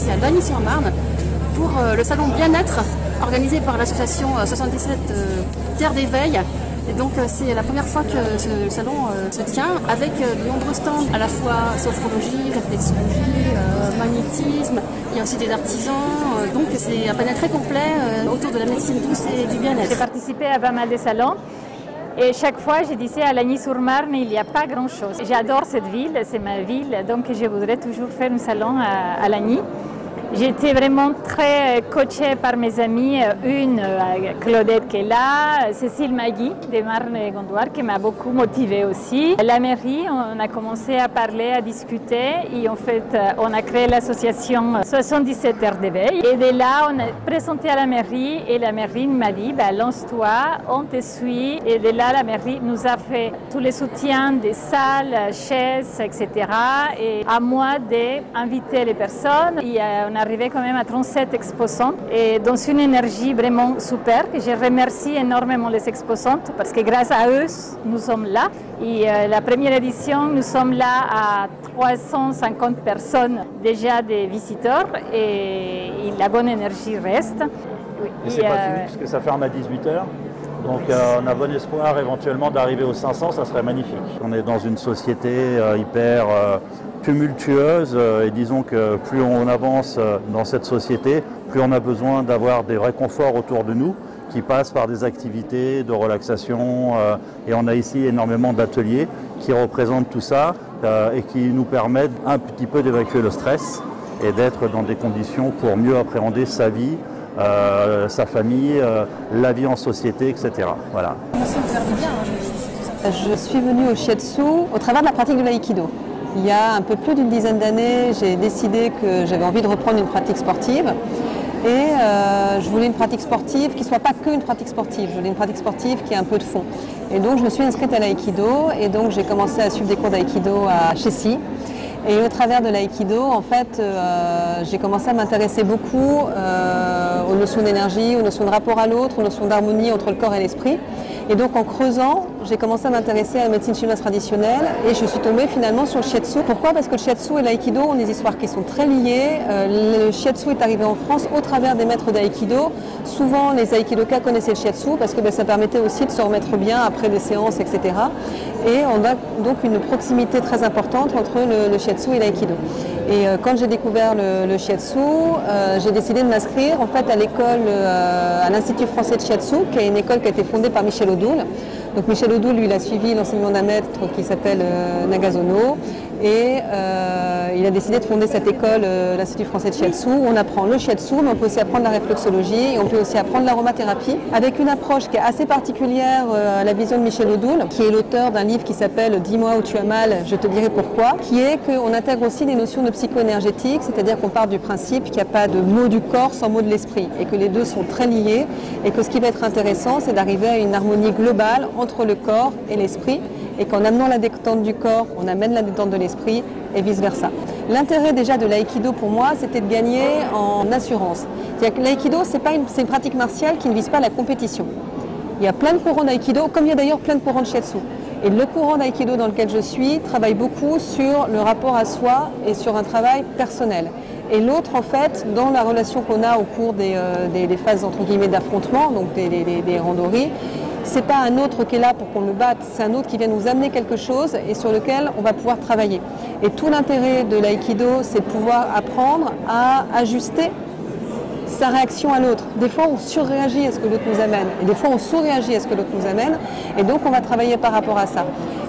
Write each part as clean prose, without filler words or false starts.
ici à Lagny-sur-Marne pour le salon bien-être organisé par l'association 77 Terre d'éveil. Et donc c'est la première fois que ce salon se tient avec de nombreux stands à la fois sophrologie, réflexologie, magnétisme, il y a aussi des artisans, donc c'est un panel très complet autour de la médecine douce et du bien-être. J'ai participé à pas mal de salons et chaque fois je disais à Lagny-sur-Marne il n'y a pas grand chose. J'adore cette ville, c'est ma ville, donc je voudrais toujours faire un salon à Lagny. J'étais vraiment très coachée par mes amis, Claudette qui est là, Cécile Magui de Marne-et-Gondoire qui m'a beaucoup motivée aussi. La mairie, on a commencé à parler, à discuter et en fait on a créé l'association 77 Terre d'éveil. Et de là on a présenté à la mairie et la mairie m'a dit lance-toi, on te suit. Et de là la mairie nous a fait tous les soutiens des salles, chaises, etc. Et à moi d'inviter les personnes. Et on est arrivé quand même à 37 exposants et dans une énergie vraiment super. Je remercie énormément les exposantes parce que grâce à eux, nous sommes là. Et la première édition, nous sommes là à 350 personnes déjà des visiteurs et la bonne énergie reste. Oui. Et c'est pas fini parce que ça ferme à 18h. Donc on a bon espoir éventuellement d'arriver aux 500, ça serait magnifique. On est dans une société hyper tumultueuse et disons que plus on avance dans cette société, plus on a besoin d'avoir des réconforts autour de nous qui passent par des activités de relaxation et on a ici énormément d'ateliers qui représentent tout ça et qui nous permettent un petit peu d'évacuer le stress et d'être dans des conditions pour mieux appréhender sa vie, sa famille, la vie en société, etc. Voilà. Je suis venue au Shiatsu au travers de la pratique de l'aïkido. Il y a un peu plus d'une dizaine d'années, j'ai décidé que j'avais envie de reprendre une pratique sportive et je voulais une pratique sportive qui ne soit pas qu'une pratique sportive, je voulais une pratique sportive qui ait un peu de fond. Et donc je me suis inscrite à l'aïkido et donc j'ai commencé à suivre des cours d'aïkido à Chessy. Et au travers de l'aïkido, en fait, j'ai commencé à m'intéresser beaucoup aux notions d'énergie, aux notions de rapport à l'autre, aux notions d'harmonie entre le corps et l'esprit. Et donc en creusant, j'ai commencé à m'intéresser à la médecine chinoise traditionnelle et je suis tombée finalement sur le shiatsu. Pourquoi? Parce que le shiatsu et l'aïkido ont des histoires qui sont très liées. Le shiatsu est arrivé en France au travers des maîtres d'aïkido. Souvent les aïkidokas connaissaient le shiatsu parce que ça permettait aussi de se remettre bien après des séances, etc. Et on a donc une proximité très importante entre le shiatsu et l'aïkido. Et quand j'ai découvert le shiatsu, j'ai décidé de m'inscrire en fait à l'école, à l'Institut français de shiatsu, qui est une école qui a été fondée par Michel Odoul. Donc Michel Odoul, lui, il a suivi l'enseignement d'un maître qui s'appelle Nagazono et il a décidé de fonder cette école, l'Institut français de shiatsu. On apprend le shiatsu, mais on peut aussi apprendre la réflexologie et on peut aussi apprendre l'aromathérapie avec une approche qui est assez particulière à la vision de Michel Odoul, qui est l'auteur d'un livre qui s'appelle « Dis-moi où tu as mal, je te dirai pourquoi », qui est qu'on intègre aussi des notions de psycho-énergétique, c'est-à-dire qu'on part du principe qu'il n'y a pas de mot du corps sans mot de l'esprit et que les deux sont très liés et que ce qui va être intéressant, c'est d'arriver à une harmonie globale entre le corps et l'esprit et qu'en amenant la détente du corps, on amène la détente de l'esprit et vice-versa. L'intérêt déjà de l'aïkido pour moi, c'était de gagner en assurance. C'est-à-dire que l'aïkido, c'est une pratique martiale qui ne vise pas la compétition. Il y a plein de courants d'aïkido, comme il y a d'ailleurs plein de courants de shiatsu. Et le courant d'aïkido dans lequel je suis travaille beaucoup sur le rapport à soi et sur un travail personnel. Et l'autre, en fait, dans la relation qu'on a au cours des phases entre guillemets d'affrontement, donc des randonnées, c'est pas un autre qui est là pour qu'on le batte, c'est un autre qui vient nous amener quelque chose et sur lequel on va pouvoir travailler. Et tout l'intérêt de l'aïkido, c'est de pouvoir apprendre à ajuster sa réaction à l'autre. Des fois, on surréagit à ce que l'autre nous amène et des fois, on sous-réagit à ce que l'autre nous amène et donc on va travailler par rapport à ça.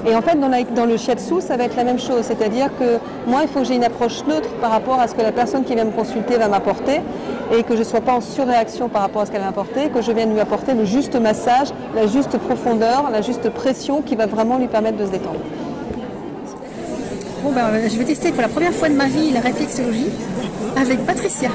Et en fait, dans le shiatsu, ça va être la même chose, c'est-à-dire que moi, il faut que j'ai une approche neutre par rapport à ce que la personne qui vient me consulter va m'apporter et que je ne sois pas en surréaction par rapport à ce qu'elle va m'apporter, que je vienne lui apporter le juste massage, la juste profondeur, la juste pression qui va vraiment lui permettre de se détendre. Bon, je vais tester pour la première fois de ma vie la réflexologie avec Patricia.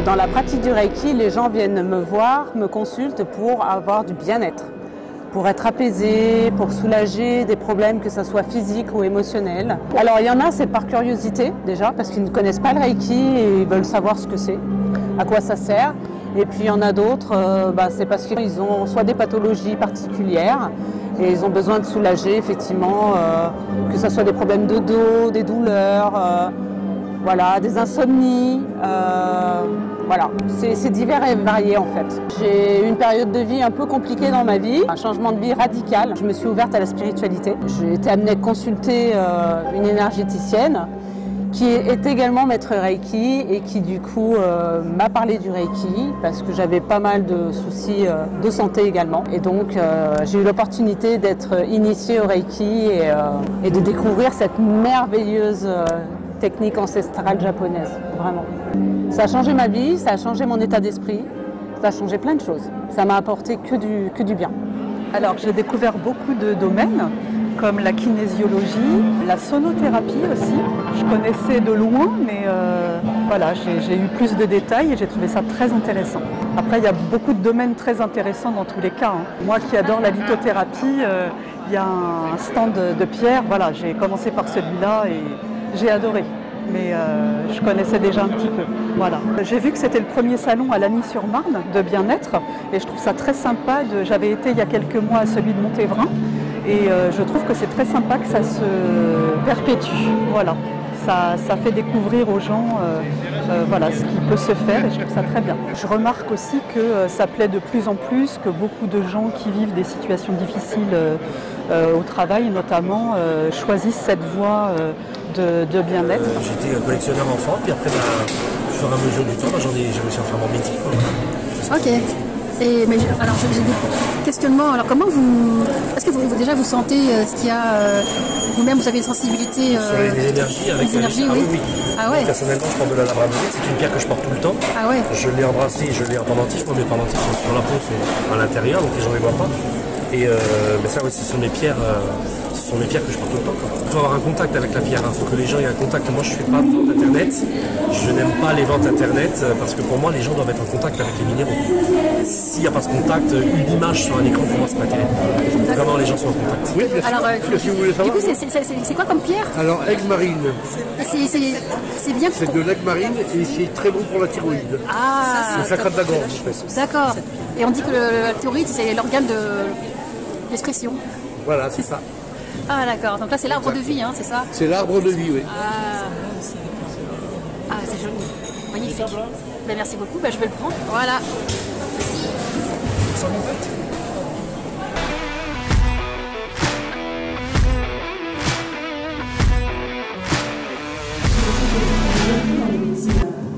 Dans la pratique du Reiki, les gens viennent me voir, me consultent pour avoir du bien-être, pour être apaisés, pour soulager des problèmes, que ce soit physiques ou émotionnels. Alors il y en a, c'est par curiosité déjà, parce qu'ils ne connaissent pas le Reiki et ils veulent savoir ce que c'est, à quoi ça sert. Et puis il y en a d'autres, c'est parce qu'ils ont soit des pathologies particulières et ils ont besoin de soulager effectivement, que ce soit des problèmes de dos, des douleurs, voilà, des insomnies. Voilà, c'est divers et varié en fait. J'ai eu une période de vie un peu compliquée dans ma vie, un changement de vie radical. Je me suis ouverte à la spiritualité. J'ai été amenée à consulter une énergéticienne qui est également maître Reiki et qui du coup m'a parlé du Reiki parce que j'avais pas mal de soucis de santé également. Et donc j'ai eu l'opportunité d'être initiée au Reiki et de découvrir cette merveilleuse technique ancestrale japonaise, vraiment. Ça a changé ma vie, ça a changé mon état d'esprit, ça a changé plein de choses. Ça m'a apporté que du bien. Alors j'ai découvert beaucoup de domaines, comme la kinésiologie, la sonothérapie aussi. Je connaissais de loin, mais voilà, j'ai eu plus de détails et j'ai trouvé ça très intéressant. Après, il y a beaucoup de domaines très intéressants dans tous les cas. Moi qui adore la lithothérapie, il y a un stand de pierre. Voilà, j'ai commencé par celui-là et j'ai adoré. Mais je connaissais déjà un petit peu. Voilà. J'ai vu que c'était le premier salon à Lagny-sur-Marne de bien-être et je trouve ça très sympa. J'avais été il y a quelques mois à celui de Montévrain et je trouve que c'est très sympa que ça se perpétue. Voilà. Ça fait découvrir aux gens voilà, ce qui peut se faire et je trouve ça très bien. Je remarque aussi que ça plaît de plus en plus, que beaucoup de gens qui vivent des situations difficiles au travail notamment choisissent cette voie de bien-être. J'étais collectionneur enfant, puis après, au fur et à mesure du temps, j'ai réussi à faire mon métier. Ok. Alors j'ai des questionnements. Alors comment est-ce que déjà vous sentez ce qu'il y a vous-même, vous avez une sensibilité sur les énergies avec les énergies, oui. Ah ouais. Personnellement, je porte de la labradorite, c'est une pierre que je porte tout le temps. Ah ouais. Je l'ai embrassée, je l'ai en pendentif. Moi, mes pendentifs sont sur la peau, sont à l'intérieur, donc les gens ne les voient pas. Et mais ça aussi, ce sont mes pierres que je porte tout le temps. Il faut avoir un contact avec la pierre, il faut que les gens aient un contact. Moi, je ne fais pas de vente internet, je n'aime pas les ventes internet parce que pour moi, les gens doivent être en contact avec les minéraux. S'il n'y a pas ce contact, une image sur un écran, pour moi, c'est pas terrible. Vraiment, les gens sont en contact. Oui, bien sûr. Alors, si vous voulez savoir. Du coup, c'est quoi comme pierre? Alors, aigle marine. C'est bien. C'est de l'aigle marine et c'est très bon pour la thyroïde. Ah. Le chakra de la gorge, en fait. D'accord. Et on dit que la thyroïde, c'est l'organe de l'expression. Voilà, c'est ça. Ah d'accord, donc là c'est l'arbre de vie, hein, c'est ça? C'est l'arbre de vie, oui. Ah c'est joli, magnifique. Ben, merci beaucoup, ben, je vais le prendre. Voilà.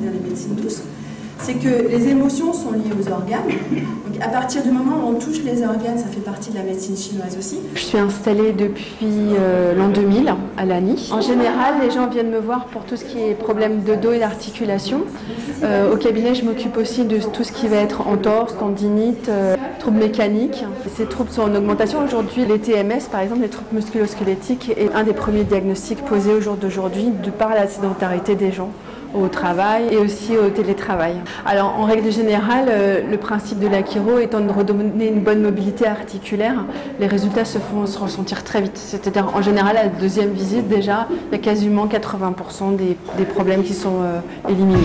Dans les médecines douces, c'est que les émotions sont liées aux organes. Donc à partir du moment où on touche les organes, ça fait partie de la médecine chinoise aussi. Je suis installée depuis l'an 2000 à Lagny. En général, les gens viennent me voir pour tout ce qui est problème de dos et d'articulation. Au cabinet, je m'occupe aussi de tout ce qui va être entorse, tendinite, troubles mécaniques. Ces troubles sont en augmentation aujourd'hui. Les TMS, par exemple, les troubles musculo-squelettiques, est un des premiers diagnostics posés au jour d'aujourd'hui de par la sédentarité des gens au travail et aussi au télétravail. Alors en règle générale, le principe de l'Akiro étant de redonner une bonne mobilité articulaire, les résultats se font se ressentir très vite. C'est-à-dire en général, à la deuxième visite déjà, il y a quasiment 80% des problèmes qui sont éliminés.